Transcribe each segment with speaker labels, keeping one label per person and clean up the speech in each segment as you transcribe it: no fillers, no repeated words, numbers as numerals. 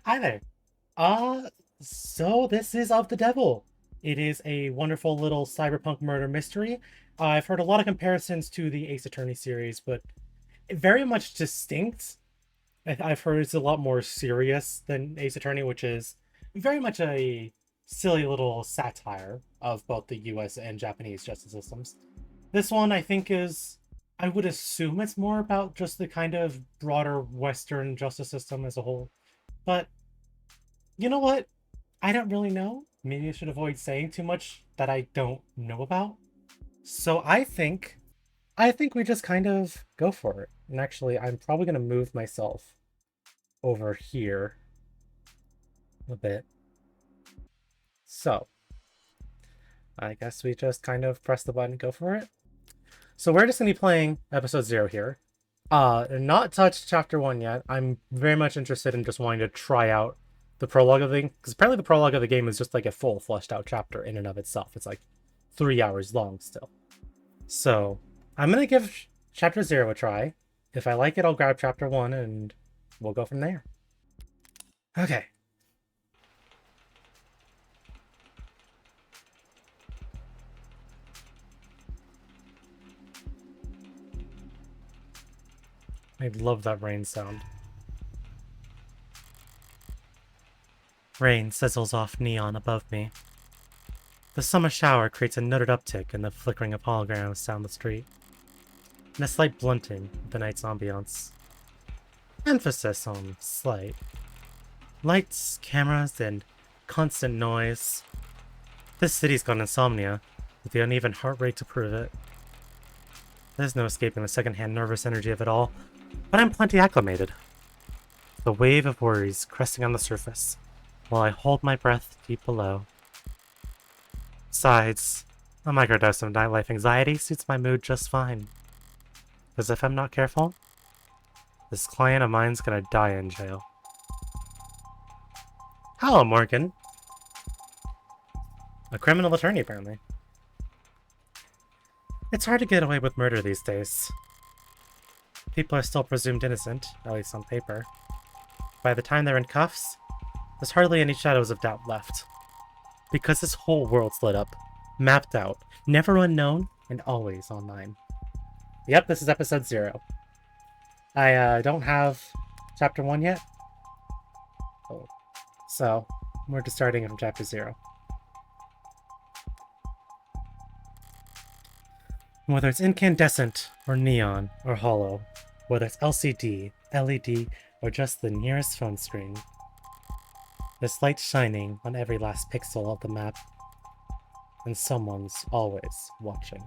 Speaker 1: Hi there. So this is Of the Devil. It is a wonderful little cyberpunk murder mystery. I've heard a lot of comparisons to the Ace Attorney series, but very much distinct. I've heard it's a lot more serious than Ace Attorney, which is very much a silly little satire of both the US and Japanese justice systems. This one, I think, I would assume it's more about just the kind of broader Western justice system as a whole. But you know what? I don't really know. Maybe I should avoid saying too much that I don't know about. So I think we just kind of go for it. And actually, I'm probably going to move myself over here a bit. So, I guess we just kind of press the button and go for it. So we're just going to be playing episode 0 here. Not touched chapter 1 yet. I'm very much interested in just wanting to try out the prologue of the game, because apparently the prologue of the game is just like a full fleshed out chapter in and of itself. It's like 3 hours long still. So I'm gonna give chapter 0 a try. If I like it, I'll grab chapter 1 and we'll go from there. Okay. I love that rain sound. Rain sizzles off neon above me. The summer shower creates a noted uptick in the flickering of holograms down the street, and a slight blunting of the night's ambiance. Emphasis on slight. Lights, cameras, and constant noise. This city's got insomnia, with the uneven heart rate to prove it. There's no escaping the secondhand nervous energy of it all, but I'm plenty acclimated. The wave of worries cresting on the surface, while I hold my breath deep below. Besides, a microdose of nightlife anxiety suits my mood just fine. Because if I'm not careful, this client of mine's gonna die in jail. Hello, Morgan. A criminal attorney, apparently. It's hard to get away with murder these days. People are still presumed innocent, at least on paper. By the time they're in cuffs, there's hardly any shadows of doubt left. Because this whole world's lit up, mapped out, never unknown, and always online. Yep, this is episode 0. I don't have chapter 1 yet. Oh. So, we're just starting from chapter 0. Whether it's incandescent, or neon, or hollow, whether it's LCD, LED, or just the nearest phone screen, there's light shining on every last pixel of the map, and someone's always watching.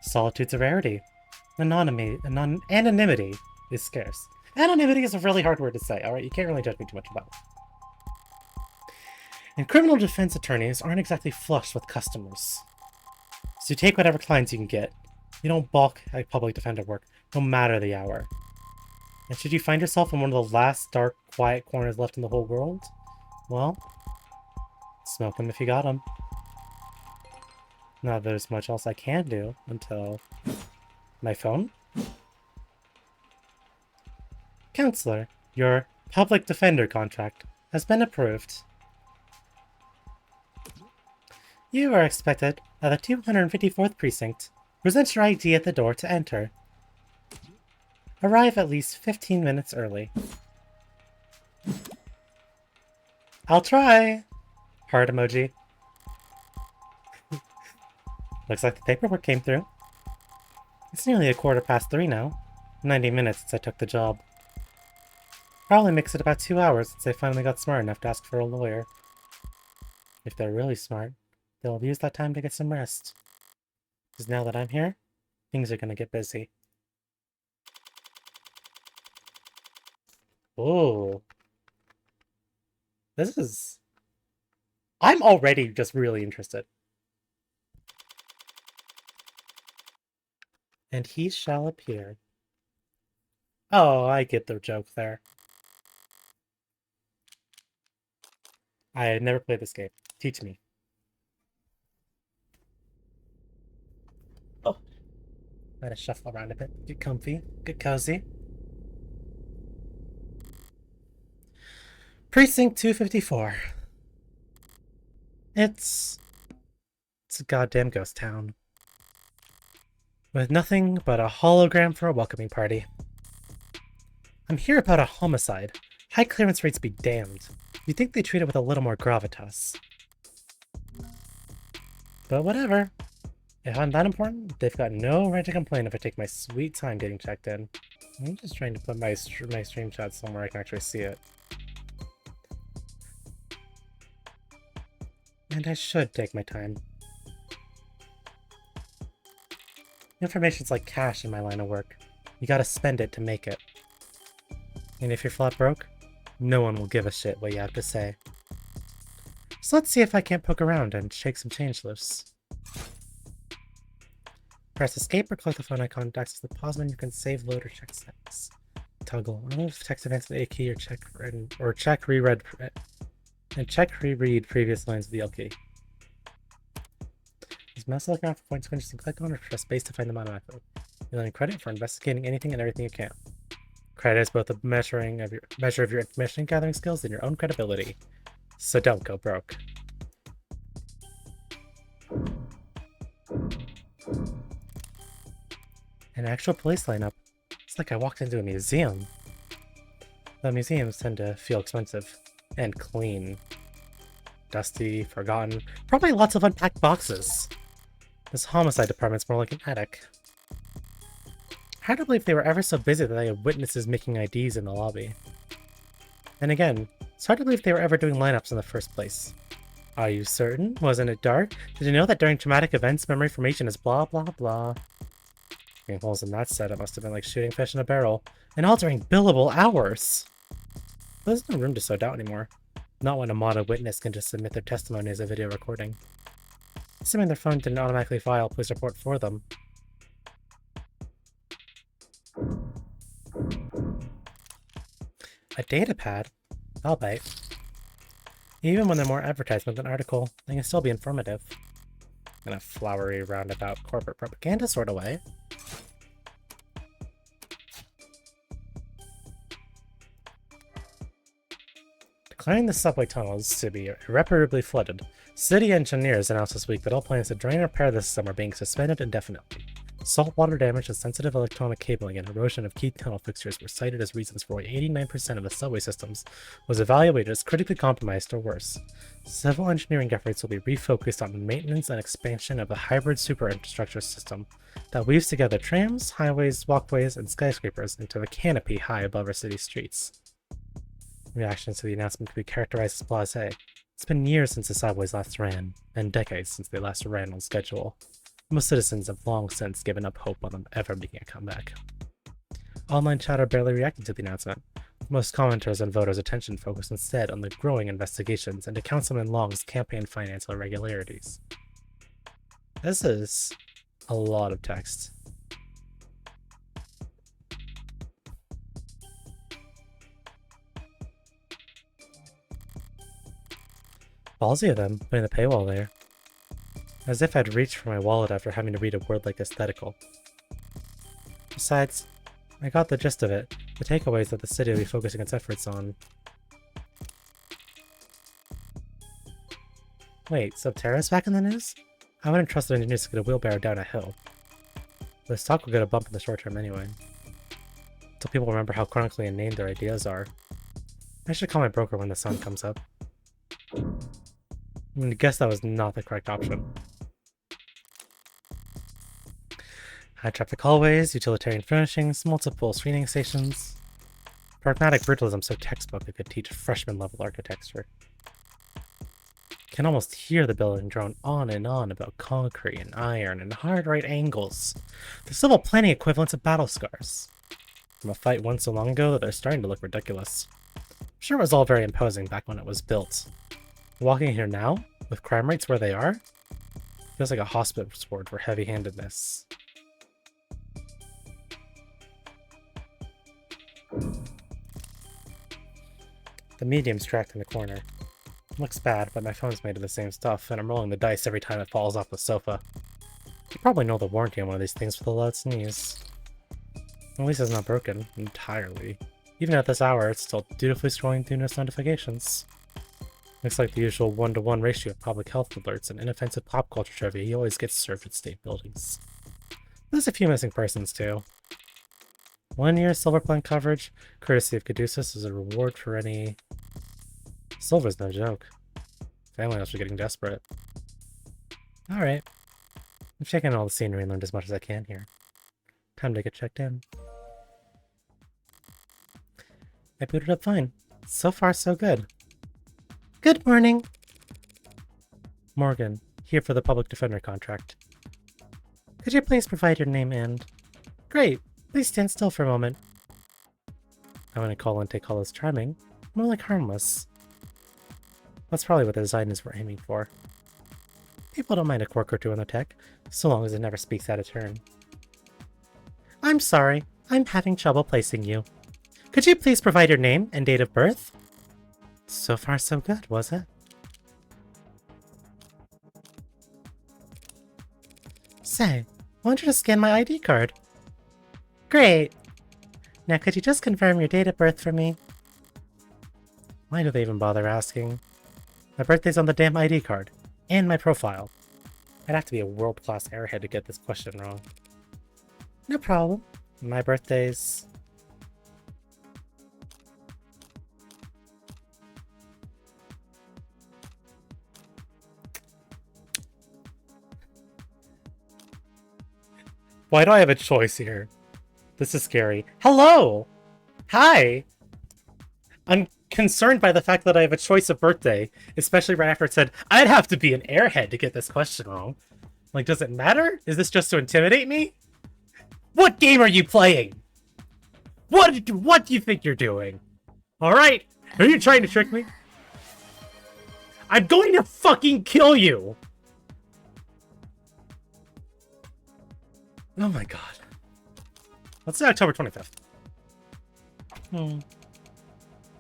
Speaker 1: Solitude's a rarity. Anonymity is scarce. Anonymity is a really hard word to say, alright? You can't really judge me too much about it. And criminal defense attorneys aren't exactly flush with customers. So you take whatever clients you can get. You don't balk at public defender work, no matter the hour. And should you find yourself in one of the last dark, quiet corners left in the whole world, well, smoke them if you got them. Not that there's much else I can do until... my phone? Counselor, your public defender contract has been approved. You are expected at the 254th precinct. Present your ID at the door to enter. Arrive at least 15 minutes early. I'll try! Heart emoji. Looks like the paperwork came through. It's nearly 3:15 now. 90 minutes since I took the job. Probably makes it about 2 hours since I finally got smart enough to ask for a lawyer. If they're really smart, they'll use that time to get some rest. Because now that I'm here, things are gonna get busy. Oh. This is... I'm already just really interested. And he shall appear. Oh, I get the joke there. I had never played this game. Teach me. Oh. Let us shuffle around a bit. Get comfy. Get cozy. Precinct 254. It's a goddamn ghost town. With nothing but a hologram for a welcoming party. I'm here about a homicide. High clearance rates be damned. You'd think they treat it with a little more gravitas. But whatever. If I'm that important, they've got no right to complain if I take my sweet time getting checked in. I'm just trying to put my stream chat somewhere I can actually see it. And I should take my time. Information's like cash in my line of work. You gotta spend it to make it. And if you're flat broke, no one will give a shit what you have to say. So let's see if I can't poke around and shake some change loose. Press escape or click the phone icon to access the pause menu. You can save, load, or check settings. Toggle. Remove text advance with the A key or check reread previous lines with the L key. Use mouse looking around for points when you can click on or press space to find them automatically. You'll earn credit for investigating anything and everything you can. Credit is both a measure of your information gathering skills and your own credibility. So don't go broke. An actual police lineup. It's like I walked into a museum. The museums tend to feel expensive. And clean. Dusty, forgotten, probably lots of unpacked boxes. This homicide department's more like an attic. Hard to believe they were ever so busy that they had witnesses making IDs in the lobby. And again, it's hard to believe they were ever doing lineups in the first place. Are you certain? Wasn't it dark? Did you know that during traumatic events, memory formation is blah blah blah? Getting holes in that set, it must have been like shooting fish in a barrel. And all during billable hours! But there's no room to sort out anymore. Not when a modded witness can just submit their testimony as a video recording. Assuming their phone didn't automatically file a police report for them. A datapad? I'll bite. Even when they're more advertisement than article, they can still be informative. In a flowery, roundabout corporate propaganda sort of way. Declaring the subway tunnels to be irreparably flooded, city engineers announced this week that all plans to drain and repair the system are being suspended indefinitely. Saltwater damage to sensitive electronic cabling and erosion of key tunnel fixtures were cited as reasons for why 89% of the subway systems was evaluated as critically compromised or worse. Civil engineering efforts will be refocused on the maintenance and expansion of the hybrid super-infrastructure system that weaves together trams, highways, walkways, and skyscrapers into a canopy high above our city streets. Reactions to the announcement could be characterized as blasé. It's been years since the subways last ran, and decades since they last ran on schedule. Most citizens have long since given up hope on them ever making a comeback. Online chatter barely reacted to the announcement. Most commenters and voters' attention focused instead on the growing investigations into Councilman Long's campaign financial irregularities. This is a lot of text. Ballsy of them, putting the paywall there. As if I'd reached for my wallet after having to read a word like aesthetical. Besides, I got the gist of it. The takeaways that the city will be focusing its efforts on. Wait, Subterra's back in the news? I wouldn't trust the engineers to get a wheelbarrow down a hill. The stock will get a bump in the short term anyway. Until people remember how chronically inane their ideas are. I should call my broker when the sun comes up. I guess that was not the correct option. High traffic hallways, utilitarian furnishings, multiple screening stations. Pragmatic brutalism so textbook it could teach freshman level architecture. Can almost hear the building drone on and on about concrete and iron and hard right angles. The civil planning equivalents of battle scars. From a fight once so long ago that they're starting to look ridiculous. I'm sure it was all very imposing back when it was built. Walking here now, with crime rates where they are, feels like a hospice ward for heavy-handedness. The medium's tracked in the corner. Looks bad, but my phone's made of the same stuff, and I'm rolling the dice every time it falls off the sofa. You probably know the warranty on one of these things with a loud sneeze. At least it's not broken entirely. Even at this hour, it's still dutifully scrolling through news notifications. Looks like the usual 1-to-1 ratio of public health alerts and inoffensive pop culture trivia he always gets served at state buildings. There's a few missing persons, too. 1 year silver plan coverage, courtesy of Caduceus, as a reward for any... Silver's no joke. Family must be getting desperate. Alright. I'm checking all the scenery and learned as much as I can here. Time to get checked in. I booted up fine. So far, so good. Good morning! Morgan, here for the public defender contract. Could you please provide your name and... Great! Please stand still for a moment. I want to call and take all as charming. More like harmless. That's probably what the designers were aiming for. People don't mind a quirk or two in their tech, so long as it never speaks out of turn. I'm sorry, I'm having trouble placing you. Could you please provide your name and date of birth? So far so good, was it? Say, why don't you just scan my ID card? Great! Now could you just confirm your date of birth for me? Why do they even bother asking? My birthday's on the damn ID card. And my profile. I'd have to be a world-class airhead to get this question wrong. No problem. My birthday's... Why do I have a choice here? This is scary. Hello! Hi! I'm concerned by the fact that I have a choice of birthday, especially right after it said, I'd have to be an airhead to get this question wrong. Like, does it matter? Is this just to intimidate me? What game are you playing? What do you think you're doing? Alright? Are you trying to trick me? I'm going to fucking kill you! Oh my god. Let's say October 25th.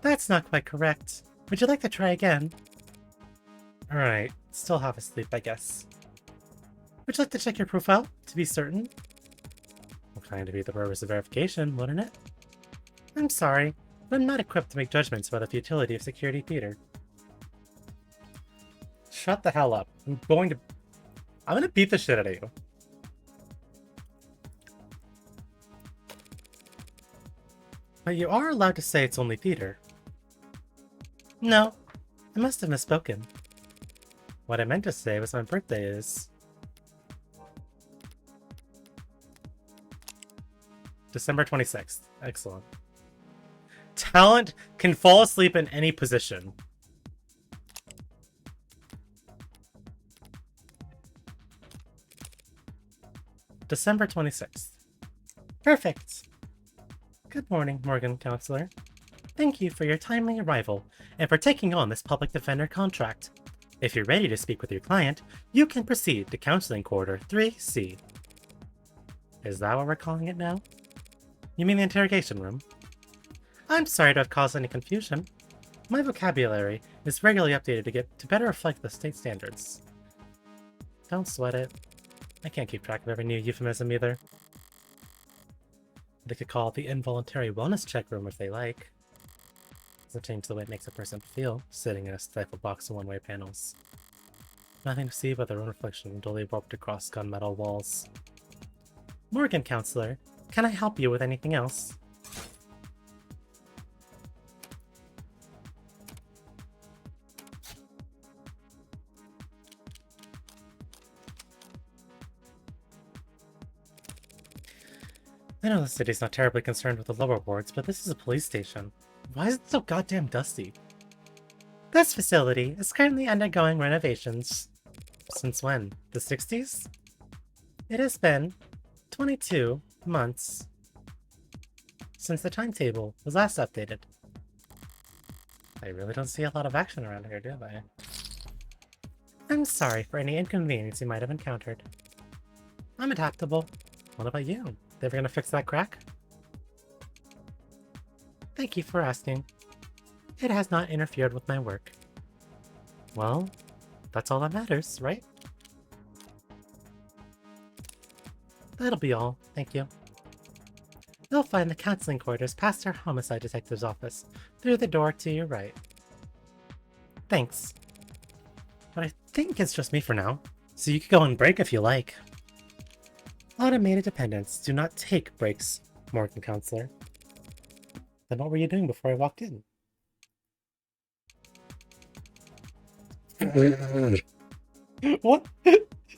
Speaker 1: That's not quite correct. Would you like to try again? Alright, still half asleep, I guess. Would you like to check your profile, to be certain? Well, kind of be the purpose of verification, wouldn't it? I'm sorry, but I'm not equipped to make judgments about the futility of security theater. Shut the hell up. I'm gonna beat the shit out of you. But you are allowed to say it's only theater. No, I must have misspoken. What I meant to say was my birthday is... December 26th. Excellent. Talent can fall asleep in any position. December 26th. Perfect. Good morning, Morgan Counselor. Thank you for your timely arrival, and for taking on this public defender contract. If you're ready to speak with your client, you can proceed to Counseling Quarter 3C. Is that what we're calling it now? You mean the interrogation room? I'm sorry to have caused any confusion. My vocabulary is regularly updated to better reflect the state standards. Don't sweat it. I can't keep track of every new euphemism either. They could call it the involuntary wellness check room if they like. Doesn't change the way it makes a person feel, sitting in a stifled box of one-way panels. Nothing to see but their own reflection dully warped across gunmetal walls. Morgan, Counselor, can I help you with anything else? I know the city's not terribly concerned with the lower wards, but this is a police station. Why is it so goddamn dusty? This facility is currently undergoing renovations. Since when? The 60s? It has been 22 months since the timetable was last updated. I really don't see a lot of action around here, do I? I'm sorry for any inconvenience you might have encountered. I'm adaptable. What about you? They ever gonna fix that crack? Thank you for asking. It has not interfered with my work. Well, that's all that matters, right? That'll be all, thank you. You'll find the counseling quarters past our homicide detective's office, through the door to your right. Thanks. But I think it's just me for now, so you can go on break if you like. Automated dependents do not take breaks, Morgan Counselor. Then what were you doing before I walked in? What?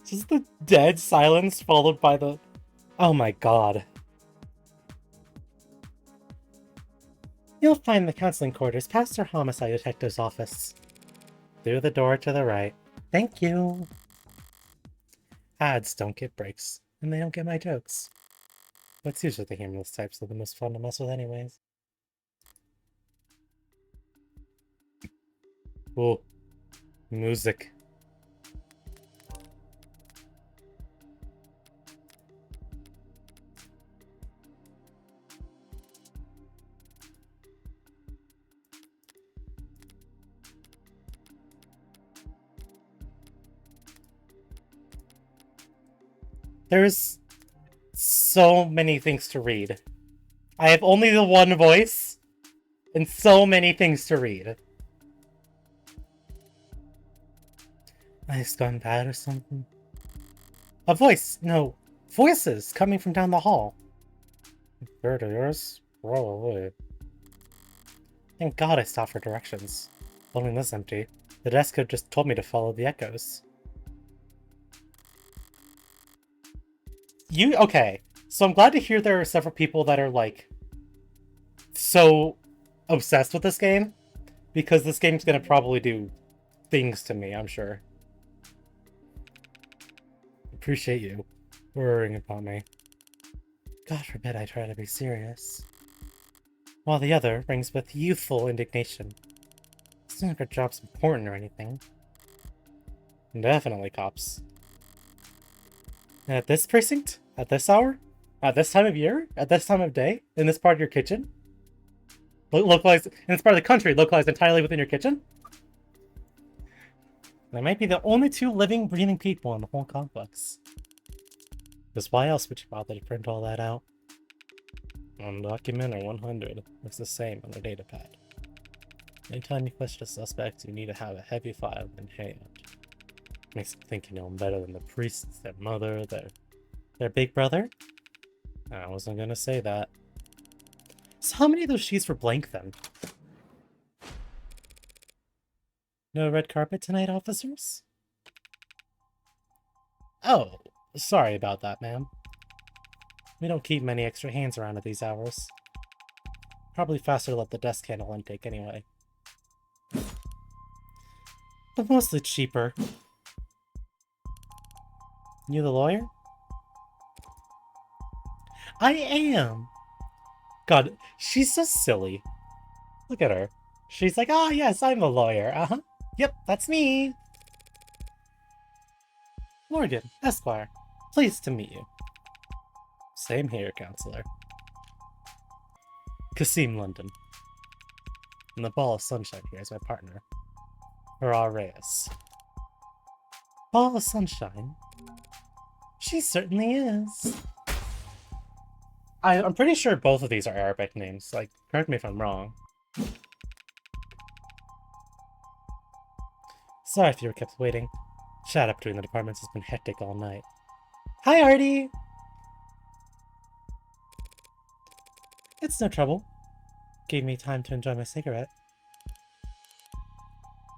Speaker 1: Just the dead silence followed by the... Oh my god. You'll find the counseling quarters past our homicide detective's office. Through the door to the right. Thank you. Ads don't get breaks, and they don't get my jokes. But it's usually the humorless types that are the most fun to mess with anyways. Ooh. Music. There's so many things to read. I have only the one voice, and so many things to read. Life's gone bad or something? A voice! No, voices coming from down the hall. Bird of yours? Probably. Thank God I stopped for directions. Building this empty. The desk could have just told me to follow the echoes. Okay, so I'm glad to hear there are several people that are, like, so obsessed with this game, because this game's gonna probably do things to me, I'm sure. Appreciate you worrying about me. God forbid I try to be serious. While the other rings with youthful indignation. It's not like our job's important or anything. Definitely cops. At this precinct? At this hour? At this time of year? At this time of day? In this part of your kitchen? Localized in this part of the country, localized entirely within your kitchen? They might be the only two living, breathing people in the whole complex. Because why else would you bother to print all that out? On document or 100, it's the same on the datapad. Anytime you question a suspect, you need to have a heavy file in hand. Makes them think you know them better than the priests, their mother, their big brother? I wasn't gonna say that. So how many of those sheets were blank then? No red carpet tonight, officers? Oh, sorry about that, ma'am. We don't keep many extra hands around at these hours. Probably faster to let the desk handle intake anyway. But mostly cheaper. You the lawyer? I am! God, she's so silly. Look at her. She's like, ah, yes, I'm a lawyer. Uh-huh. Yep, that's me. Morgan, Esquire. Pleased to meet you. Same here, counselor. Kasim, London. And the ball of sunshine here is my partner. Hurrah Reyes. Ball of sunshine? She certainly is. I'm pretty sure both of these are Arabic names. Like, correct me if I'm wrong. Sorry if you were kept waiting. Chat up between the departments has been hectic all night. Hi, Artie! It's no trouble. Gave me time to enjoy my cigarette.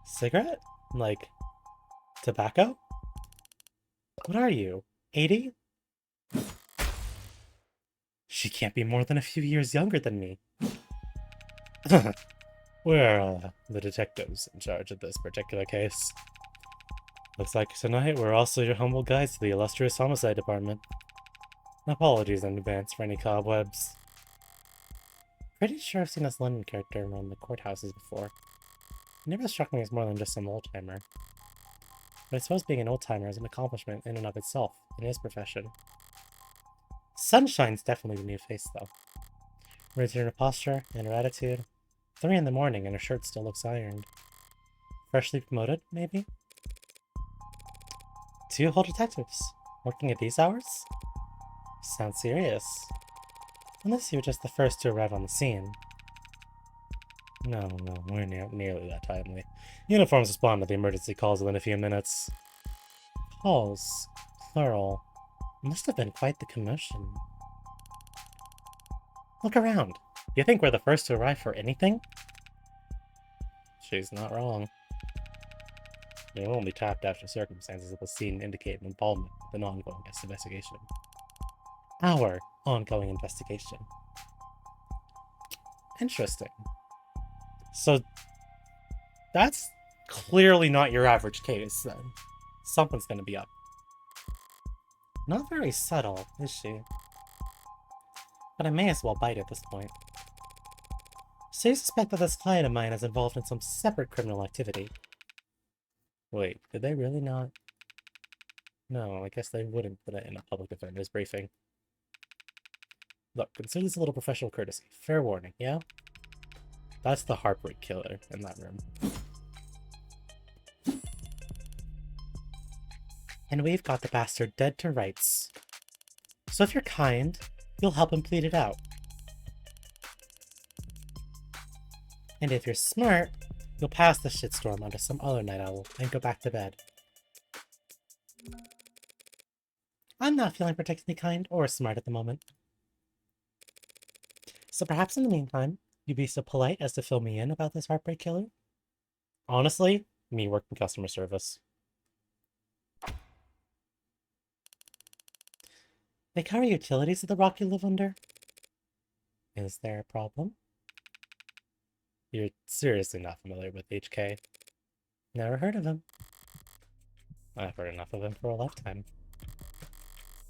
Speaker 1: Cigarette? Like, tobacco? What are you, 80? She can't be more than a few years younger than me. We're the detectives in charge of this particular case. Looks like tonight we're also your humble guides to the illustrious homicide department. Apologies in advance for any cobwebs. Pretty sure I've seen this London character around the courthouses before. It never struck me as more than just some old-timer. But I suppose being an old-timer is an accomplishment in and of itself, in his profession. Sunshine's definitely the new face, though. Raised in her posture and her attitude. 3 in the morning and her shirt still looks ironed. Freshly promoted, maybe? 2 whole detectives. Working at these hours? Sounds serious. Unless you were just the first to arrive on the scene. No, we're nearly that timely. Uniforms respond to the emergency calls within a few minutes. Calls? Plural. Must have been quite the commotion. Look around. You think we're the first to arrive for anything? She's not wrong. They will only tapped after circumstances of the scene indicate an involvement with an ongoing investigation. Our ongoing investigation. Interesting. So, that's clearly not your average case, then. Something's gonna be up. Not very subtle, is she? But I may as well bite at this point. So you suspect that this client of mine is involved in some separate criminal activity? Wait, did they really not? No, I guess they wouldn't put it in a public defender's briefing. Look, consider this a little professional courtesy. Fair warning, yeah? That's the heartbreak killer in that room. And we've got the bastard dead to rights. So if you're kind, you'll help him plead it out. And if you're smart, you'll pass the shitstorm onto some other night owl and go back to bed. I'm not feeling particularly kind or smart at the moment. So perhaps in the meantime, you'd be so polite as to fill me in about this heartbreak killer? Honestly, me working customer service. They cover utilities at the rock you live under? Is there a problem? You're seriously not familiar with HK? Never heard of him. I've heard enough of him for a lifetime.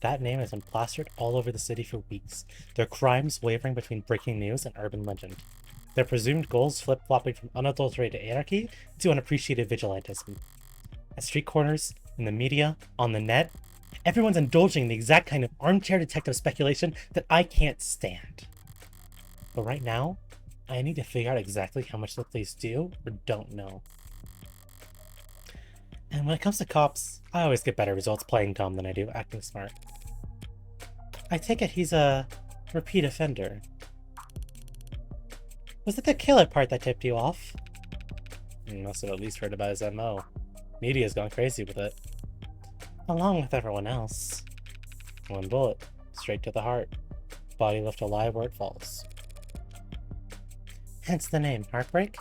Speaker 1: That name has been plastered all over the city for weeks, their crimes wavering between breaking news and urban legend. Their presumed goals flip-flopping from unadulterated anarchy to unappreciated vigilantism. At street corners, in the media, on the net, everyone's indulging in the exact kind of armchair detective speculation that I can't stand. But right now, I need to figure out exactly how much the police do or don't know. And when it comes to cops, I always get better results playing dumb than I do acting smart. I take it he's a repeat offender. Was it the killer part that tipped you off? You must have at least heard about his MO. Media's gone crazy with it. Along with everyone else. One bullet, straight to the heart. Body left alive where it falls. Hence the name, Heartbreak?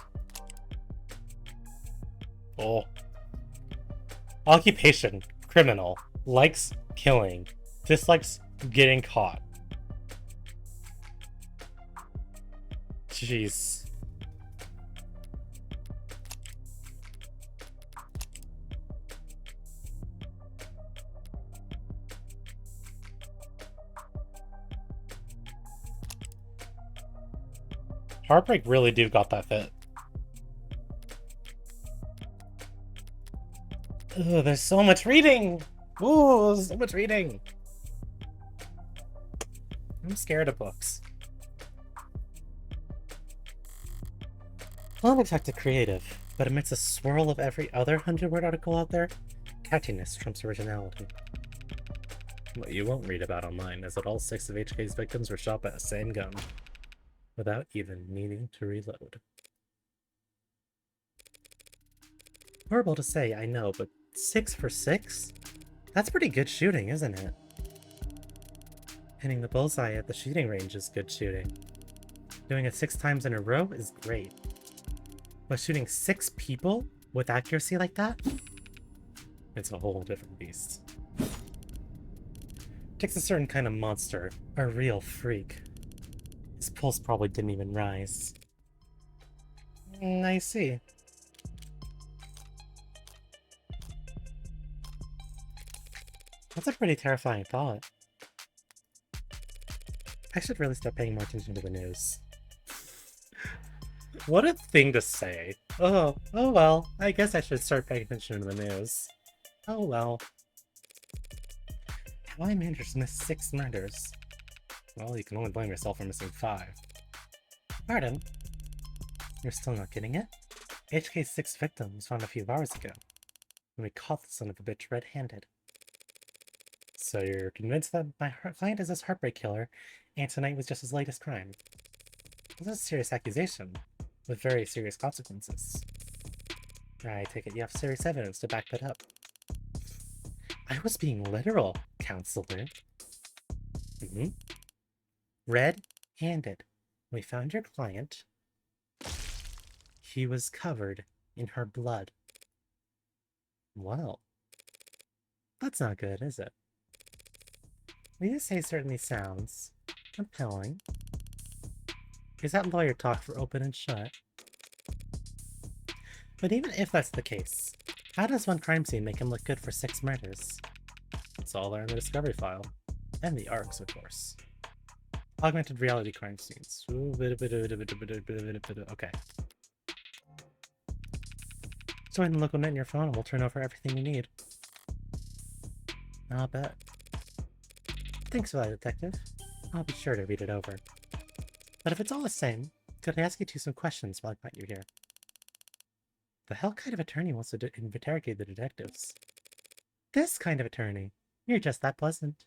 Speaker 1: Oh. Occupation, criminal. Likes killing. Dislikes getting caught. Jeez. Heartbreak really do got that fit. Ugh, there's so much reading! Ooh, so much reading! I'm scared of books. Well, I'm exactly creative, but amidst a swirl of every other 100-word article out there, catchiness trumps originality. What you won't read about online is that all 6 of HK's victims were shot by the same gun, without even needing to reload. Horrible to say, I know, but 6 for 6? That's pretty good shooting, isn't it? Hitting the bullseye at the shooting range is good shooting. Doing it 6 times in a row is great. But shooting 6 people with accuracy like that? It's a whole different beast. Takes a certain kind of monster, a real freak. His pulse probably didn't even rise. I see. That's a pretty terrifying thought. I should really start paying more attention to the news. What a thing to say. Oh well, I guess I should start paying attention to the news. Oh well. How I managed to miss 6 murders? Well, you can only blame yourself for missing 5. Pardon? You're still not getting it? HK's 6th victim was found a few hours ago, and we caught the son of a bitch red-handed. So you're convinced that my client is this heartbreak killer, and tonight was just his latest crime. This is a serious accusation, with very serious consequences. I take it you have serious evidence to back that up. I was being literal, counselor. Red-handed. We found your client. He was covered in her blood. Well, that's not good, is it? What you say certainly sounds compelling. Is that lawyer talk for open and shut? But even if that's the case, how does one crime scene make him look good for 6 murders? It's all there in the discovery file. And the arcs, of course. Augmented reality crime scenes. Okay. Join the local net in your phone and we'll turn over everything you need. I'll bet. Thanks for that, detective. I'll be sure to read it over. But if it's all the same, could I ask you some questions while I got you here? The hell kind of attorney wants to interrogate the detectives? This kind of attorney. You're just that pleasant.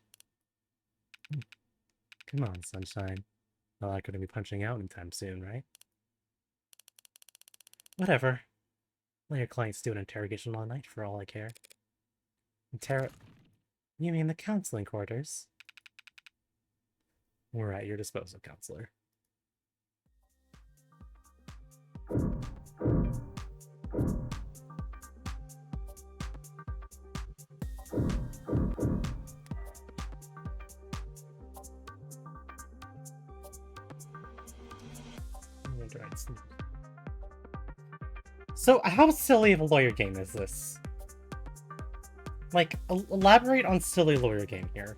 Speaker 1: Come on, sunshine. Not like going to be punching out anytime soon, right? Whatever. Let your clients do an interrogation all night for all I care. You mean the counseling quarters? We're at your disposal, counselor. So, how silly of a lawyer game is this? Like, elaborate on silly lawyer game here.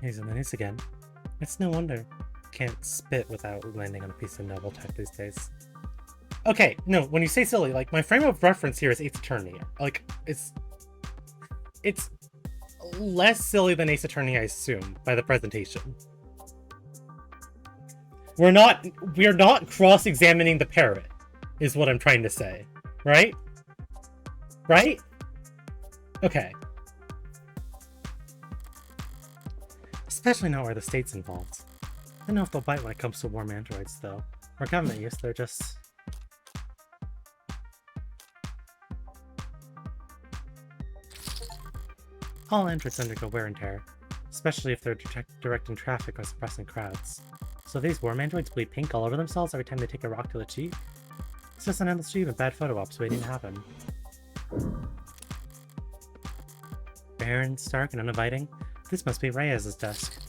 Speaker 1: He's in the news again. It's no wonder. Can't spit without landing on a piece of novel tech these days. Okay, no, when you say silly, like, my frame of reference here is Ace Attorney. Like, it's less silly than Ace Attorney, I assume, by the presentation. We're not cross-examining the parrot, is what I'm trying to say. Right? Right? Okay. Especially not where the state's involved. I don't know if they'll bite when it comes to warm androids, though. Or government use, they're just... All androids undergo wear and tear, especially if they're directing traffic or suppressing crowds. So these warm androids bleed pink all over themselves every time they take a rock to the cheek? It's just an endless stream of bad photo ops waiting to happen. Barren, stark, and uninviting, this must be Reyes' desk.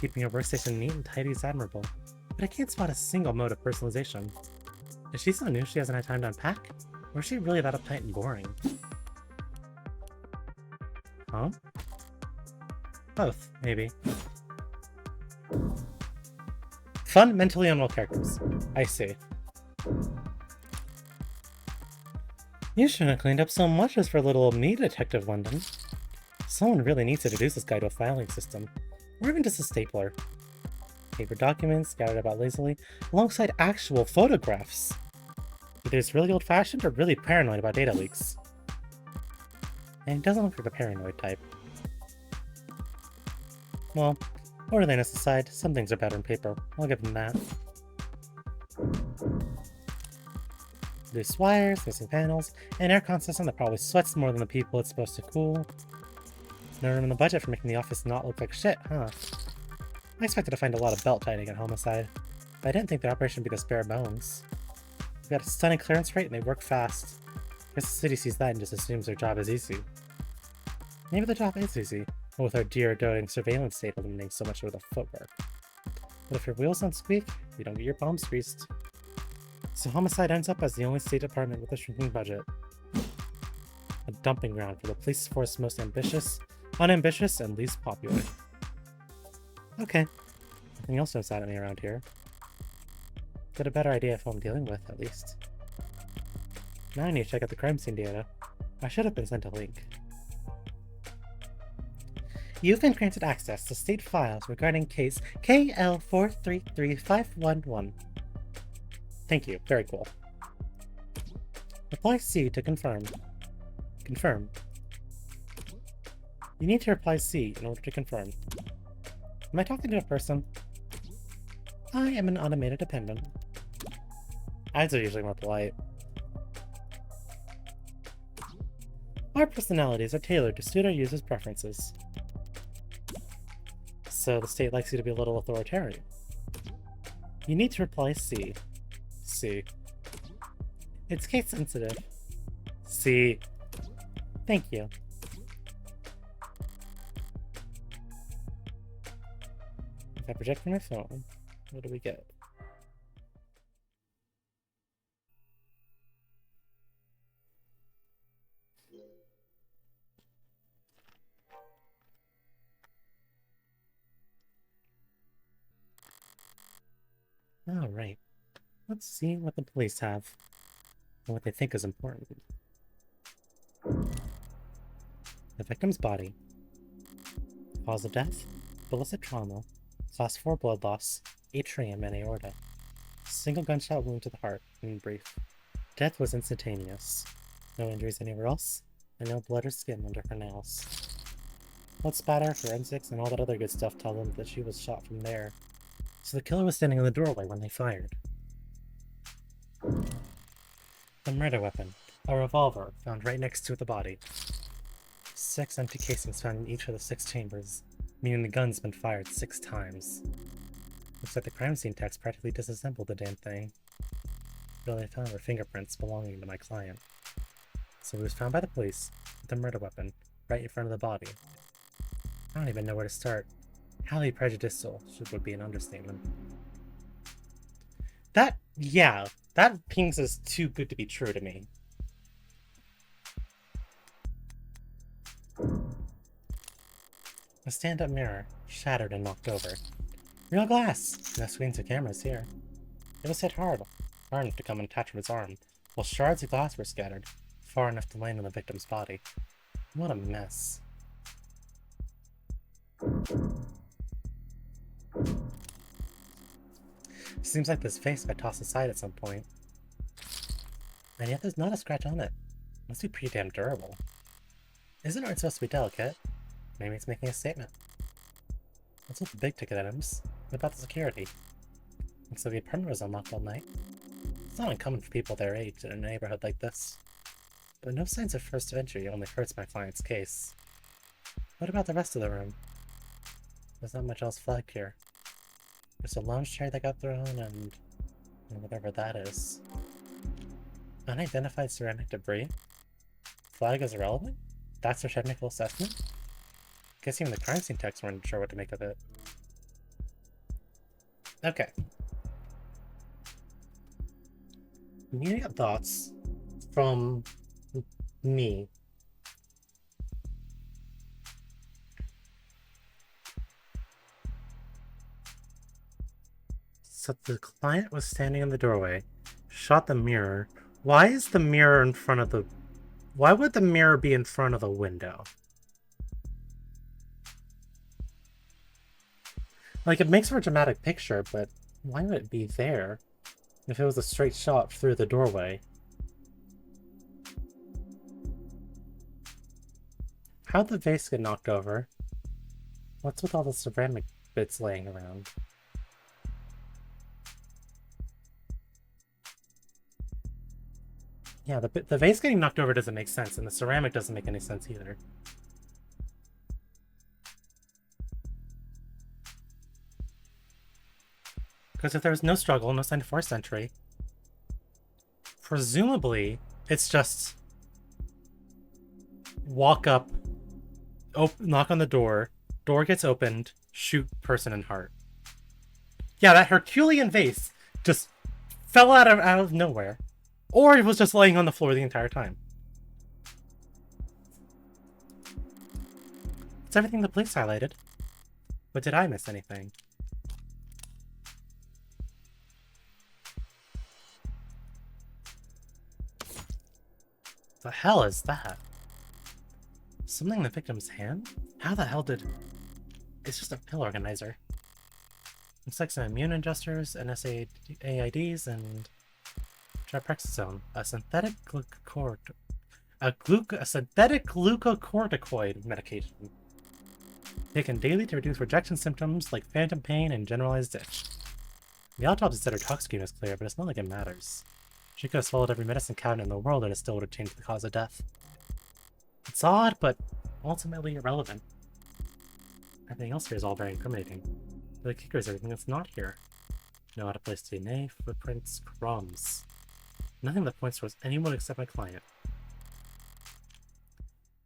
Speaker 1: Keeping her workstation neat and tidy is admirable, but I can't spot a single mode of personalization. Is she so new she hasn't had time to unpack? Or is she really that uptight and boring? Huh? Both, maybe. Fun, mentally unwell characters. I see. You shouldn't have cleaned up so much as for little me, Detective London. Someone really needs to introduce this guy to a filing system, or even just a stapler. Paper documents scattered about lazily, alongside actual photographs. Either it's really old-fashioned or really paranoid about data leaks. And he doesn't look like the paranoid type. Well, orderliness aside, some things are better in paper. I'll give him that. Loose wires, missing panels, and an aircon system that probably sweats more than the people it's supposed to cool. No room in the budget for making the office not look like shit, huh? I expected to find a lot of belt-tightening at Homicide, but I didn't think the operation would be this bare bones. We've got a stunning clearance rate and they work fast. Guess the city sees that and just assumes their job is easy. Maybe the job is easy, but with our dear doting surveillance state eliminating so much of the footwork. But if your wheels don't squeak, you don't get your palms greased. So Homicide ends up as the only state department with a shrinking budget. A dumping ground for the police force's most unambitious, and least popular. Okay. Nothing else jumps out at me around here. Get a better idea of who I'm dealing with, at least. Now I need to check out the crime scene data. I should have been sent a link. You've been granted access to state files regarding case KL433511. Thank you. Very cool. Reply C to confirm. Confirm. You need to reply C in order to confirm. Am I talking to a person? I am an automated dependent. Ads are usually more polite. Our personalities are tailored to suit our users' preferences. So the state likes you to be a little authoritarian. You need to reply C. C. It's case sensitive. C. Thank you. If I project from my phone, what do we get? Alright. Let's see what the police have and what they think is important. The victim's body. Cause of death, ballistic trauma, class 4 blood loss, atrium and aorta. Single gunshot wound to the heart, in brief. Death was instantaneous. No injuries anywhere else, and no blood or skin under her nails. Blood spatter, forensics, and all that other good stuff tell them that she was shot from there. So the killer was standing in the doorway when they fired. The murder weapon. A revolver found right next to the body. 6 empty casings found in each of the 6 chambers, meaning the gun's been fired 6 times. Looks like the crime scene techs practically disassembled the damn thing. But all they found were fingerprints belonging to my client. So he was found by the police with the murder weapon right in front of the body. I don't even know where to start. Highly prejudicial would be an understatement. That pings is too good to be true to me. A stand-up mirror, shattered and knocked over. Real glass! No screens or cameras here. It was hit hard enough to come and attach from his arm, while shards of glass were scattered, far enough to land on the victim's body. What a mess. Seems like this face got tossed aside at some point. And yet there's not a scratch on it. Must be pretty damn durable. Isn't art supposed to be delicate? Maybe it's making a statement. What's with the big ticket items? What about the security? Looks like the apartment was unlocked all night. It's not uncommon for people their age in a neighborhood like this. But no signs of first entry only hurts my client's case. What about the rest of the room? There's not much else flagged here. There's a lounge chair that got thrown and whatever that is. Unidentified ceramic debris? Flag is irrelevant? That's their technical assessment? Guess even the crime scene techs weren't sure what to make of it. Okay. Immediate thoughts from me. So the client was standing in the doorway, shot the mirror. Why is the mirror in front of the... Why would the mirror be in front of the window? Like, it makes for a dramatic picture, but why would it be there if it was a straight shot through the doorway? How'd the vase get knocked over? What's with all the ceramic bits laying around? Yeah, the vase getting knocked over doesn't make sense, and the ceramic doesn't make any sense either. Because if there was no struggle, no sign of forced entry, presumably it's just walk up, knock on the door gets opened, shoot person in heart. Yeah, that Herculean vase just fell out of nowhere. Or it was just laying on the floor the entire time. It's everything the police highlighted. But did I miss anything? The hell is that? Something in the victim's hand? How the hell did... It's just a pill organizer. Looks like some immune adjusters, NSAIDs, and Tryprexazone. A synthetic a synthetic glucocorticoid medication. Taken daily to reduce rejection symptoms like phantom pain and generalized itch. The autopsy said her tox scheme is clear, but it's not like it matters. She could have swallowed every medicine cabinet in the world and it still would have changed the cause of death. It's odd, but ultimately irrelevant. Everything else here is all very incriminating. The kicker is everything that's not here. No out of place DNA, footprints, crumbs. Nothing that points towards anyone except my client.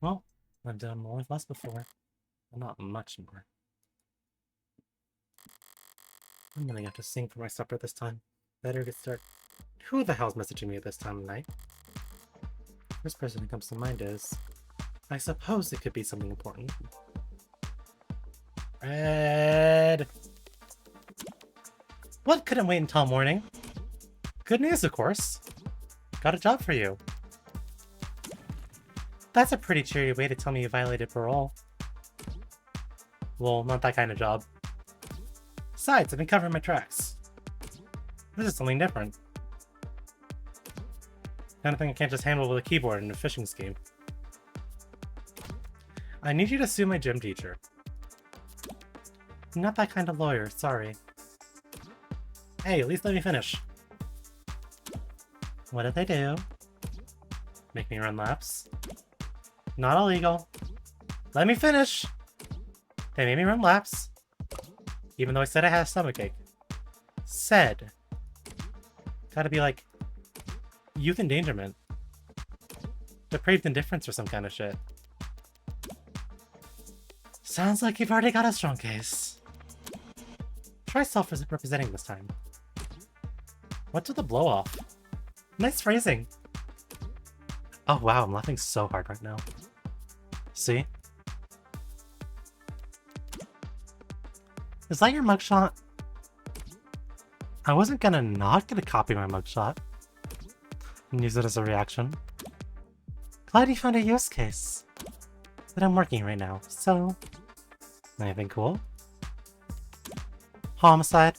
Speaker 1: Well, I've done more with less before. But not much more. I'm gonna have to sing for my supper this time. Better get started. Who the hell's messaging me at this time of night? First person who comes to mind is... I suppose it could be something important. Red! What couldn't wait until morning? Good news, of course. Got a job for you. That's a pretty cheery way to tell me you violated parole. Well, not that kind of job. Besides, I've been covering my tracks. This is something different. Kind of thing I can't just handle with a keyboard in a fishing scheme. I need you to sue my gym teacher. I'm not that kind of lawyer, sorry. Hey, at least let me finish. What did they do? Make me run laps? Not illegal. Let me finish! They made me run laps. Even though I said I had a stomachache. Said. Gotta be like... youth endangerment. Depraved indifference or some kind of shit. Sounds like you've already got a strong case. Try self-representing this time. What's with the blow-off? Nice phrasing. Oh wow, I'm laughing so hard right now. See? Is that your mugshot? I wasn't gonna not get a copy of my mugshot and use it as a reaction. Glad you found a use case. But I'm working right now, so... Anything cool? Homicide?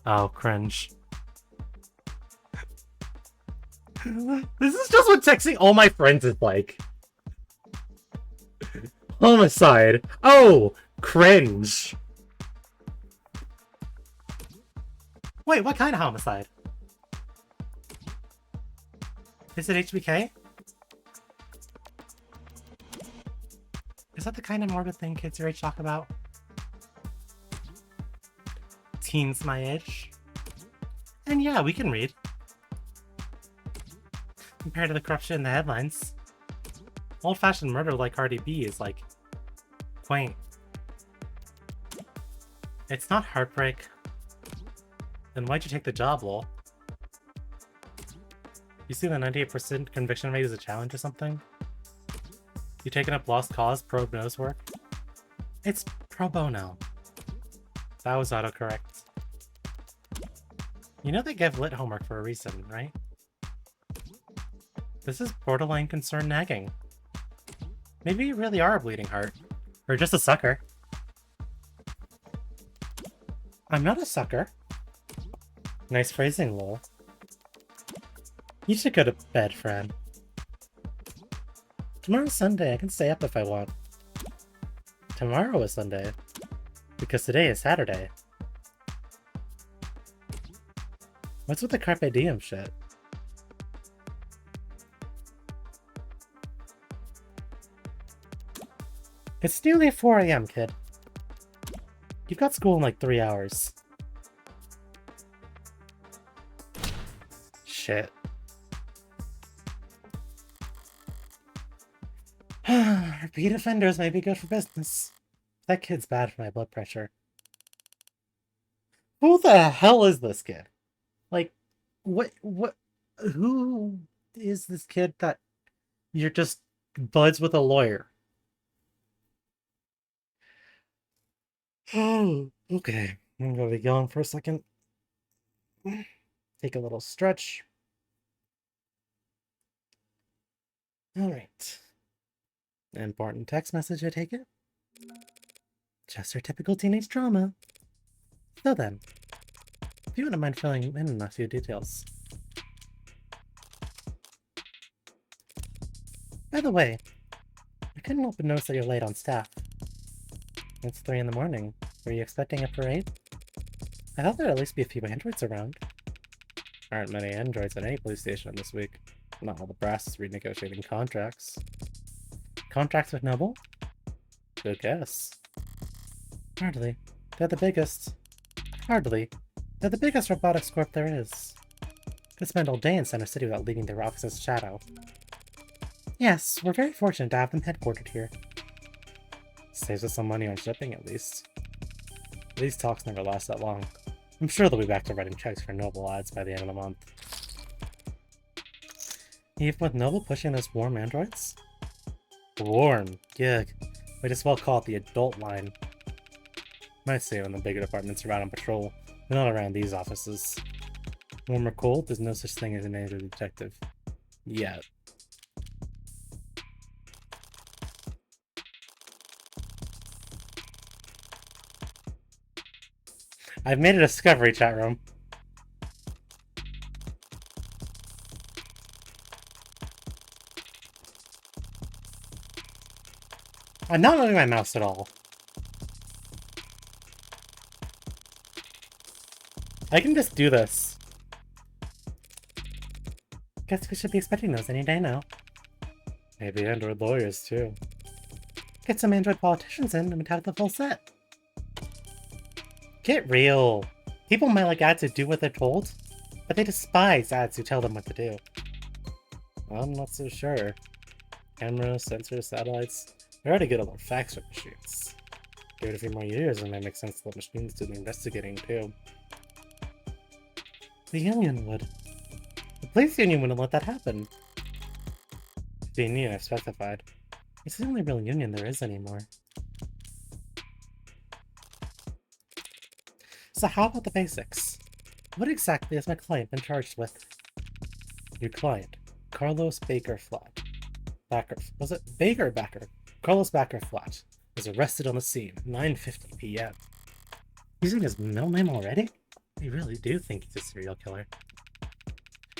Speaker 1: Oh, cringe. This is just what texting all my friends is like. Homicide. Oh, cringe. Wait, what kind of homicide? Is it HBK? Is that the kind of morbid thing kids your age talk about? Teens my age? And yeah, we can read. Compared to the corruption in the headlines. Old-fashioned murder like Cardi B is like... quaint. It's not heartbreak. Then why'd you take the job, lol? You see the 98% conviction rate as a challenge or something? You taking up lost cause pro bono's work? It's pro bono. That was autocorrect. You know they give lit homework for a reason, right? This is borderline concern nagging. Maybe you really are a bleeding heart. Or just a sucker. I'm not a sucker. Nice phrasing, lol. You should go to bed, Fran. Tomorrow's Sunday, I can stay up if I want. Tomorrow is Sunday. Because today is Saturday. What's with the Carpe Diem shit? It's nearly 4 AM, kid. You've got school in like 3 hours. Shit. Repeat offenders may be good for business. That kid's bad for my blood pressure. Who the hell is this kid? Like, who is this kid that you're just buds with a lawyer? Oh, okay. I'm gonna be gone for a second. Take a little stretch. Alright. Important text message, I take it? Just our typical teenage drama. So then, if you wouldn't mind filling in a few details. By the way, I couldn't help but notice that you're late on staff. It's 3 in the morning. Were you expecting a parade? I thought there'd at least be a few androids around. Aren't many androids at any police station this week. Not all the brass is renegotiating contracts. Contracts with Noble? Good guess. Hardly. They're the biggest. Hardly. They're the biggest robotics corp there is. Could spend all day in Center City without leaving their office's shadow. Yes, we're very fortunate to have them headquartered here. Saves us some money on shipping, at least. These talks never last that long. I'm sure they'll be back to writing checks for Noble ads by the end of the month. Even with Noble pushing those warm androids? Warm? Yuck. Might as well call it the adult line. Might say when the bigger departments are out on patrol, but not around these offices. Warm or cold, there's no such thing as an android detective. Yet. I've made a discovery, chat room. I'm not moving my mouse at all. I can just do this. Guess we should be expecting those any day now. Maybe android lawyers, too. Get some android politicians in and we'd have the full set. Get real. People might like ads who do what they're told, but they despise ads who tell them what to do. I'm not so sure. Cameras, sensors, satellites, they're already good at their fax machines. Give it a few more years and it might make sense to let machines do the investigating too. The union would. The police union wouldn't let that happen. The union I've specified. It's the only real union there is anymore. So how about the basics? What exactly has my client been charged with? Your client, Carlos Baker Flat. Was it Baker Backer? Carlos Baker Flat was arrested on the scene at 9:50 p.m. Using his middle name already? You really do think he's a serial killer.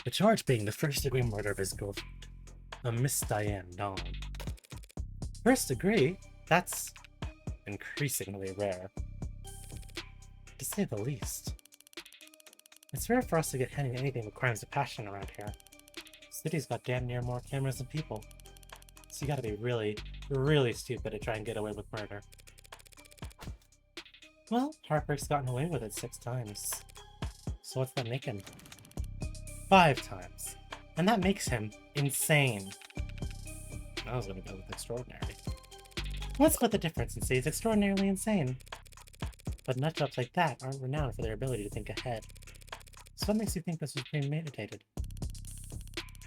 Speaker 1: The charge being the first-degree murder of his girlfriend, a Miss Diane Dawn. First degree? That's increasingly rare. To say the least. It's rare for us to get handed anything with crimes of passion around here. The city's got damn near more cameras than people. So you gotta be really, really stupid to try and get away with murder. Well, Harper's gotten away with it 6 times. So what's that make him? 5 times. And that makes him insane. I was gonna go with extraordinary. Let's split the difference and say he's extraordinarily insane. But nutjobs like that aren't renowned for their ability to think ahead. So what makes you think this was premeditated?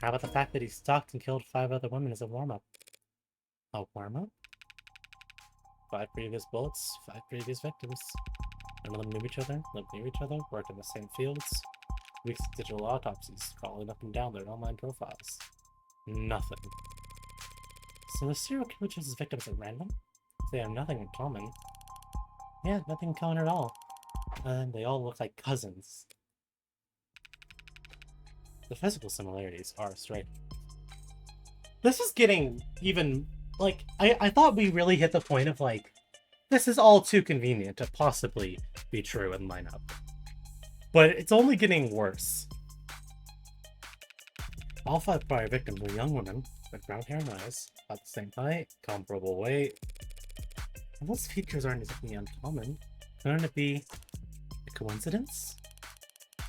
Speaker 1: How about the fact that he stalked and killed 5 other women as a warm-up? A warm-up? 5 previous bullets, 5 previous victims. None of them knew each other, lived near each other, worked in the same fields. Weeks of digital autopsies, crawling up and down their online profiles. Nothing. So the serial killer chooses victims at random? They have nothing in common. Yeah, nothing in common at all. And they all look like cousins. The physical similarities are striking. This is getting even, like, I thought we really hit the point of, like, this is all too convenient to possibly be true and line up. But it's only getting worse. All 5 prior victims were young women with brown hair and eyes, about the same height, comparable weight. And those features aren't exactly uncommon. Couldn't it be a coincidence?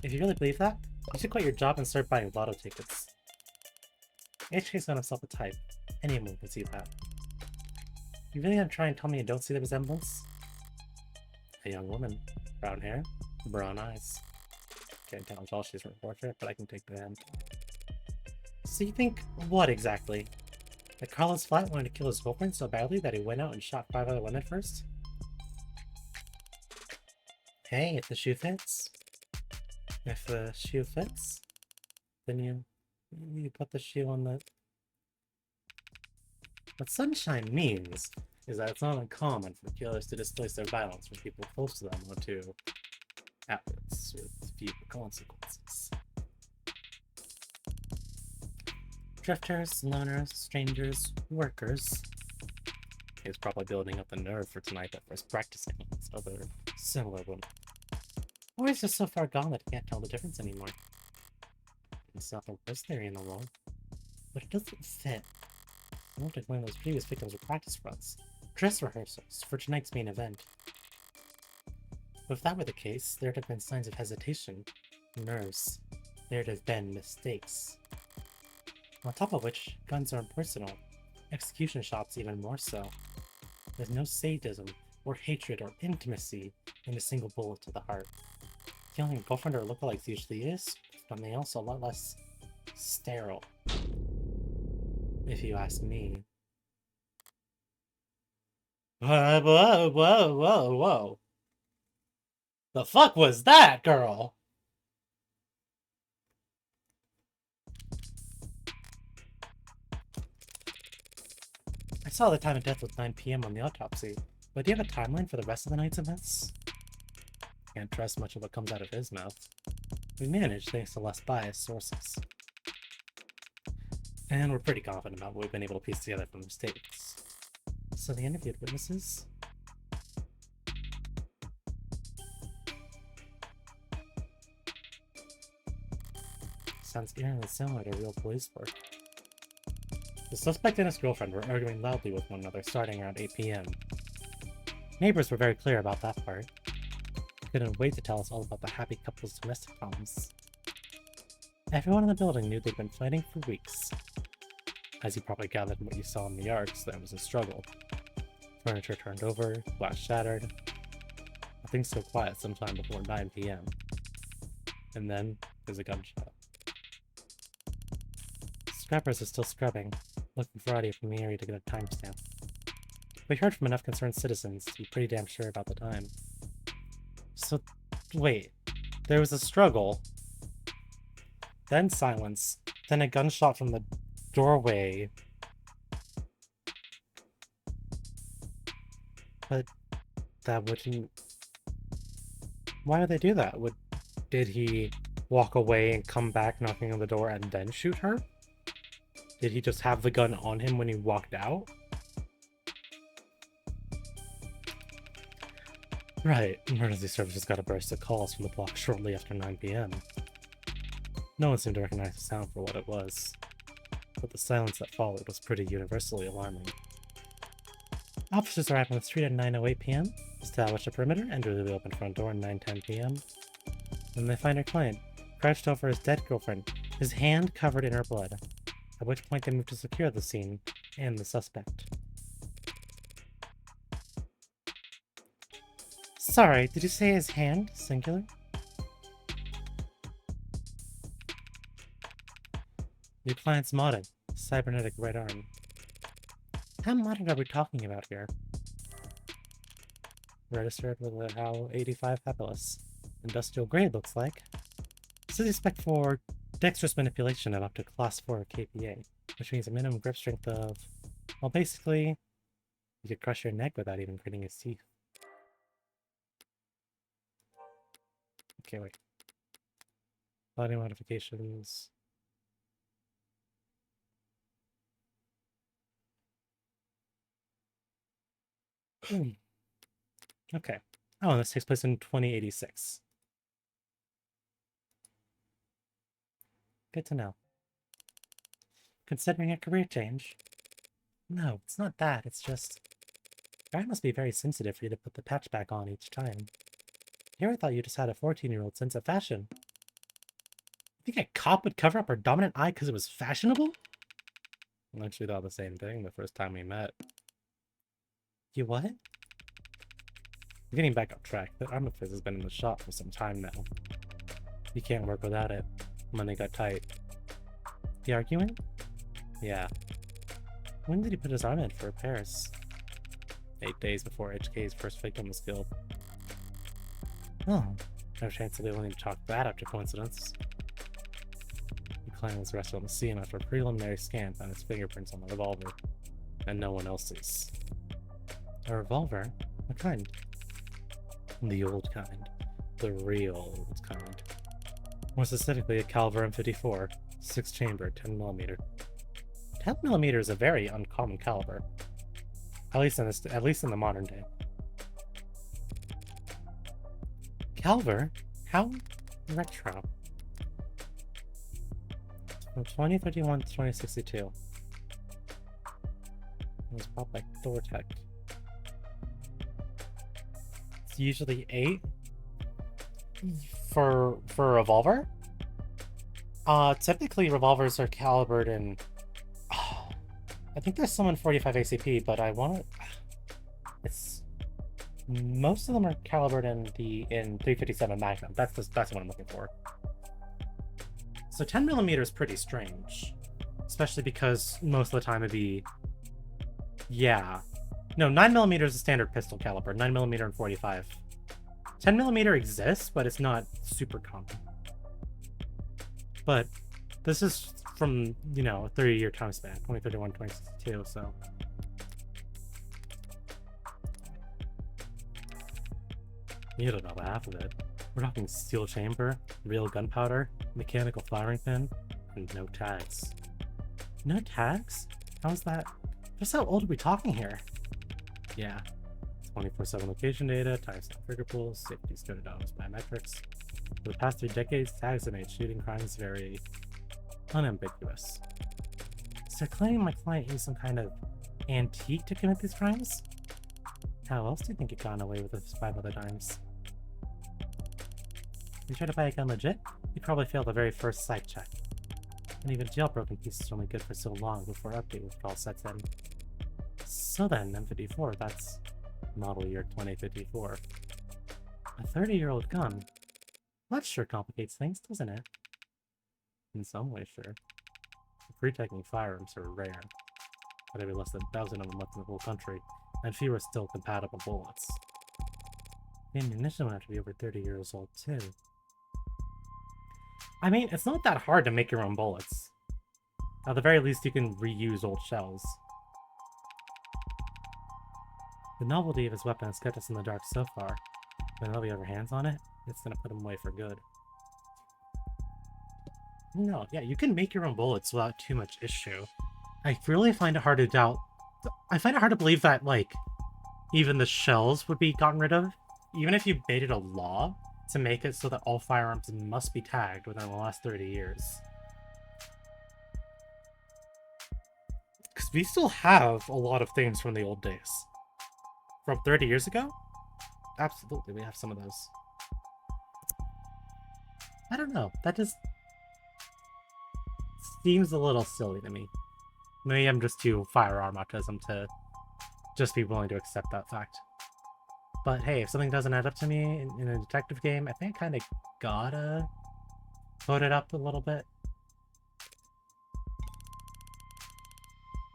Speaker 1: If you really believe that, you should quit your job and start buying lotto tickets. HK's got himself a type. Anyone can see that. You really gonna try and tell me you don't see the resemblance? A young woman. Brown hair, brown eyes. Can't tell she's from a portrait, but I can take the hint. So you think what exactly? That Carlos Flat wanted to kill his girlfriend so badly that he went out and shot 5 other women first? Hey, if the shoe fits. If the shoe fits, then you put the shoe on the... What sunshine means is that it's not uncommon for killers to displace their violence from people close to them onto outlets with few consequences. Drifters, loners, strangers, workers. He was probably building up the nerve for tonight that first practicing against other similar women. Or he's just so far gone that he can't tell the difference anymore. It's not the worst theory in the world, but it doesn't fit. I want to claim those previous victims were practice runs, dress rehearsals for tonight's main event. But if that were the case, there'd have been signs of hesitation, nerves. There'd have been mistakes. On top of which, guns are impersonal, execution shots even more so. There's no sadism, or hatred, or intimacy in a single bullet to the heart. Killing a girlfriend or lookalikes usually is, but they also a lot less sterile. If you ask me. Whoa, whoa, whoa, whoa, whoa. The fuck was that, girl? I saw the time of death was 9 PM on the autopsy, but do you have a timeline for the rest of the night's events? Can't trust much of what comes out of his mouth. We managed thanks to less biased sources. And we're pretty confident about what we've been able to piece together from the statements. So the interviewed witnesses? Sounds eerily similar to real police work. The suspect and his girlfriend were arguing loudly with one another starting around 8 PM. Neighbors were very clear about that part. Couldn't wait to tell us all about the happy couple's domestic problems. Everyone in the building knew they'd been fighting for weeks. As you probably gathered from what you saw in the yards, there was a struggle. Furniture turned over, glass shattered. Nothing so quiet sometime before 9 PM. And then there's a gunshot. Scrappers are still scrubbing, looking for audio from the area to get a timestamp. We heard from enough concerned citizens to be pretty damn sure about the time. So, wait. There was a struggle, then silence, then a gunshot from the doorway. But that wouldn't... Why would they do that? Did he walk away and come back knocking on the door and then shoot her? Did he just have the gun on him when he walked out? Right, emergency services got a burst of calls from the block shortly after 9 PM. No one seemed to recognize the sound for what it was, but the silence that followed was pretty universally alarming. Officers arrived on the street at 9:08 PM, established a perimeter, entered the open front door at 9:10 PM. Then they find her client, crouched over his dead girlfriend, his hand covered in her blood, at which point they moved to secure the scene and the suspect. Sorry, did you say his hand? Singular? Your client's modded. Cybernetic right arm. How modern are we talking about here? Registered with a HAL 85 Fabulous. Industrial grade looks like. This is spec for dexterous manipulation of up to class 4 KPA, which means a minimum grip strength of... Well, basically, you could crush your neck without even gritting his teeth. Okay, wait. Body modifications. Okay. Oh, and this takes place in 2086. Good to know. Considering a career change? No, it's not that. It's just... Guy must be very sensitive for you to put the patch back on each time. Here I thought you just had a 14-year-old sense of fashion. You think a cop would cover up her dominant eye because it was fashionable? I actually thought the same thing the first time we met. You what? We're getting back off track. The armor fizz has been in the shop for some time now. You can't work without it. Money got tight. The arguing? Yeah. When did he put his arm in for repairs? 8 days before HK's first victim was killed. Oh, no chance they'll be willing to chalk that up to coincidence. The client was arrested on the scene after a preliminary scan found his fingerprints on the revolver. and no one else's. A revolver? What kind? The old kind. The real old kind. More specifically, a caliber M54, 6-chamber, 10mm. 10mm is a very uncommon caliber, at least in the modern day. Caliber? How retro? From 2031 to 2062. It was bought by Thortec. It's usually 8 for a revolver. Typically revolvers are calibered in. I think there's some in 45 ACP, but it's most of them are calibered in 357 Magnum. That's what I'm looking for. So 10mm is pretty strange, especially because most of the time it'd be, yeah, no, 9mm is a standard pistol caliber, 9mm and 45. 10mm exists, but it's not super common. But this is from, you know, a 30-year time span, 2031, 2062, so. You don't know about half of it. We're talking steel chamber, real gunpowder, mechanical firing pin, and no tags. No tags? How's that? Just how old are we talking here? Yeah. 24/7 location data, timestamp trigger pools, safety scooted out as biometrics. For the past 3 decades, tags have made shooting crimes very unambiguous. So claiming my client used some kind of antique to commit these crimes? How else do you think he got away with this 5 other times? If you try to buy a gun legit, you probably fail the very first psych check. And even jailbroken pieces are only good for so long before update withdrawal sets in. So then, M54, that's model year 2054. A 30-year-old gun? That sure complicates things, doesn't it? In some ways, sure. Pre-tagging firearms are rare. But there be less than 1,000 of them left in the whole country, and fewer still compatible bullets. The ammunition would have to be over 30 years old, too. I mean, it's not that hard to make your own bullets. At the very least, you can reuse old shells. The novelty of his weapon has kept us in the dark so far, but now we have our hands on it, it's gonna put him away for good. No, yeah, you can make your own bullets without too much issue. I really find it hard to doubt... I find it hard to believe that, like, even the shells would be gotten rid of, even if you made it a law to make it so that all firearms must be tagged within the last 30 years. Because we still have a lot of things from the old days. From 30 years ago? Absolutely, we have some of those. I don't know, that just seems a little silly to me. Maybe I'm just too firearm autism to just be willing to accept that fact. But hey, if something doesn't add up to me in a detective game, I think I kind of gotta put it up a little bit.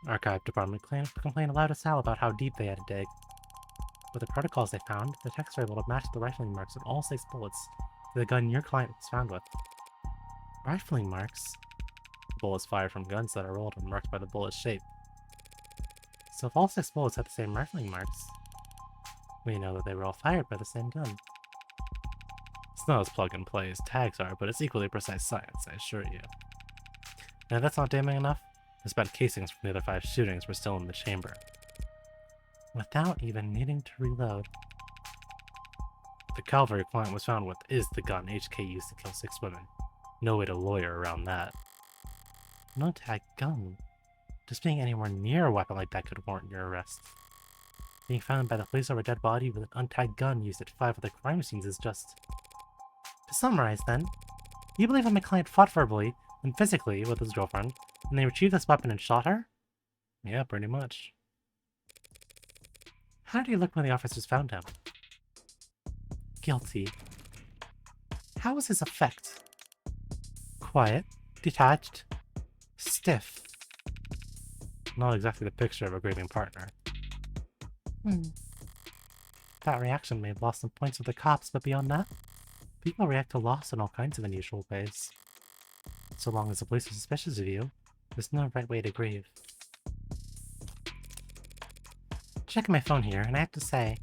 Speaker 1: Archive department complained loud as hell about how deep they had to dig. With the protocols they found, the techs were able to match the rifling marks of all 6 bullets to the gun your client was found with. Rifling marks? Bullets fired from guns that are rolled and marked by the bullet's shape. So if all 6 bullets had the same rifling marks, we know that they were all fired by the same gun. It's not as plug and play as tags are, but it's equally precise science, I assure you. And if that's not damning enough, the spent casings from the other 5 shootings were still in the chamber, without even needing to reload. The cavalry client was found with is the gun HK used to kill 6 women. No way to lawyer around that. No tag gun. Just being anywhere near a weapon like that could warrant your arrest. Being found by the police over a dead body with an untagged gun used at 5 other crime scenes is just... To summarize then, you believe that my client fought verbally and physically with his girlfriend, and they retrieved this weapon and shot her? Yeah, pretty much. How did he look when the officers found him? Guilty. How was his effect? Quiet, detached, stiff. Not exactly the picture of a grieving partner. That reaction may have lost some points with the cops, but beyond that, people react to loss in all kinds of unusual ways. So long as the police are suspicious of you, there's no right way to grieve. Checking my phone here, and I have to say,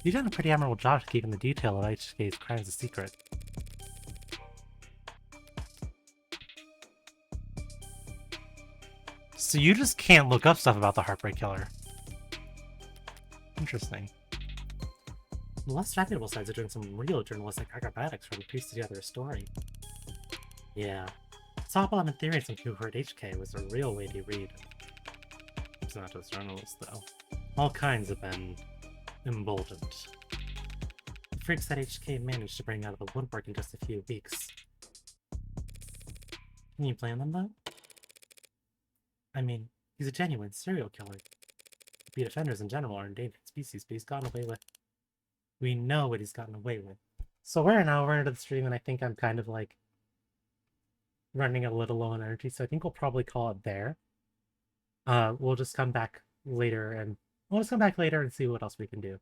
Speaker 1: you've done a pretty admirable job of keeping the detail of HK's crimes a secret. So you just can't look up stuff about the Heartbreak Killer. Interesting. The less reputable sides are doing some real journalistic acrobatics trying to piece together a story. Yeah. Softball and Theory and some who heard HK was a real lady read. It's not just journalists, though. All kinds have been emboldened. The freaks that HK managed to bring out of the woodwork in just a few weeks. Can you blame them, though? I mean, he's a genuine serial killer. Bee defenders in general are endangered species, but he's gotten away with... We know what he's gotten away with. So we're now over into the stream, and I think I'm kind of like running a little low on energy, so I think we'll probably call it there. We'll just come back later and see what else we can do.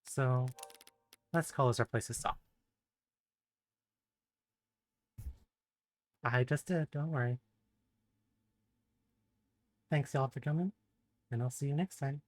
Speaker 1: So let's call this our place to stop. I just did, don't worry. Thanks y'all for coming, and I'll see you next time.